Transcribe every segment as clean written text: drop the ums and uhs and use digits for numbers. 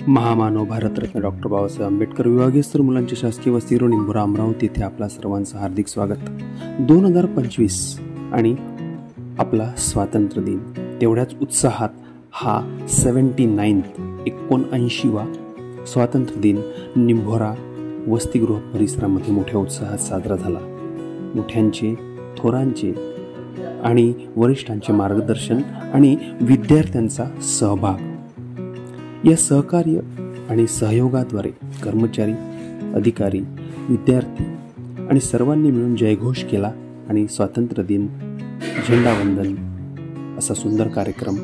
महामानव भारतरत्न डॉक्टर बाबासाहेब आंबेडकर विभागीय स्तर मुलांच्या शासकीय वसतिगृह निंभोरा अमरावती येथे आपला सर्वांचं हार्दिक स्वागत. 2025 आणि आपला स्वातंत्र्य दिन. तेवढ्याच उत्साहात हा 79वा स्वातंत्र्य दिन निंभोरा वसतिगृह परिसरामध्ये मोठ्या उत्साहात साजरा झाला. मोठ्यांचे, थोरांचे आणि वरिष्ठांचे मार्गदर्शन आणि विद्यार्थ्यांचा सहभाग या सहकार्य आणि सहयोगाद्वारे कर्मचारी, अधिकारी, विद्यार्थी आणि सर्वांनी मिळून जयघोष केला आणि स्वातंत्र्य दिन, झेंडावंदन असा सुंदर कार्यक्रम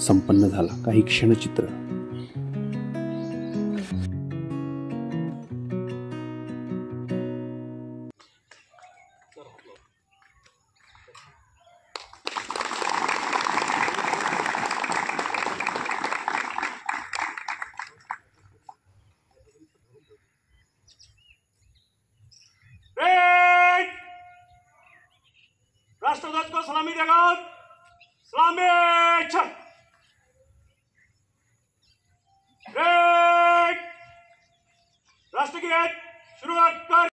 संपन्न झाला. काही क्षणचित्र. राष्ट्रध्वज को सलामी देगा. सलामी छक. राष्ट्रगीत शुरू कर.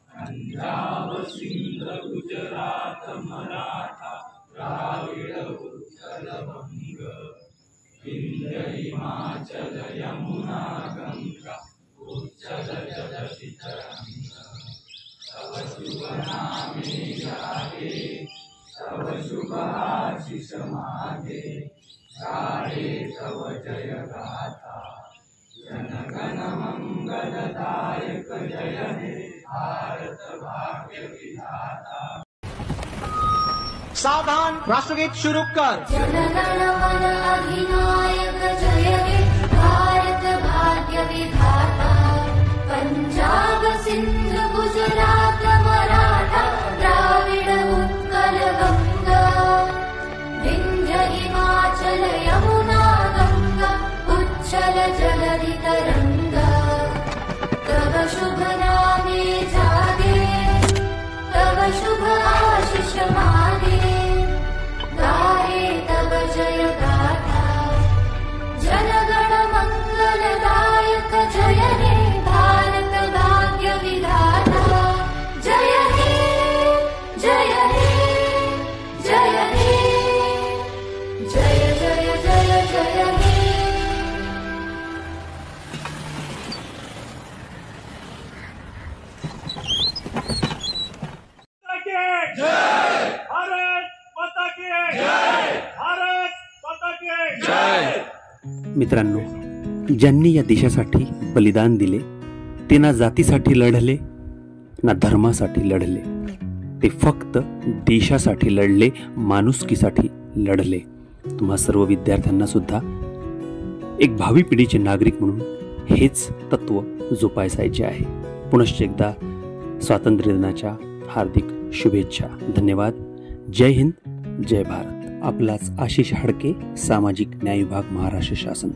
पंजाब सिंध गुजरात मराठा द्राविड उत्कल बंग विंध्य हिमाचल यमुना गंगा उच्चल जगति तरंग. तव शुभ नामे जागे, तव शुभ आशीष मागे, गाहे तव जय गाथा. जनगण मंगलदायक जय हे भारत भाग्य विधाता. सावधान, राष्ट्रगीत शुरू कर. जनगण मन अधिनायक जय हे भारत भाग्य विधाता. पंजाब सिंध गुजरात मराठा द्राविड उत्कल गंगा विंध्य हिमाचल यमुना गंगा उच्चल जलधि तरंगा. तव शुभ नामे जागे, तव शुभ आशीष मागे, गाहे तव जय गाथा. जनगण मंगलदायक जय हे भारत भाग्य विधाता. जय हे, जय हे, जय हे, जय जय जय जय हे. भारत माता की जय. भारत माता की जय. मित्रांनो, ज्यांनी या देशासाठी बलिदान दिले ते ना जातीसाठी लढले ना धर्मासाठी लढले, ते फक्त देशासाठी लढले, माणुसकीसाठी लढले. तुम्हा सर्व विद्यार्थ्यांना सुद्धा एक भावी पिढीचे नागरिक म्हणून हेच तत्व जोपासायचे आहे. पुनश्च एकदा स्वातंत्र्य दिनाच्या हार्दिक शुभेच्छा. धन्यवाद. जय हिंद, जय भारत. आपलाच आशिष हाडके, सामाजिक न्याय विभाग, महाराष्ट्र शासन.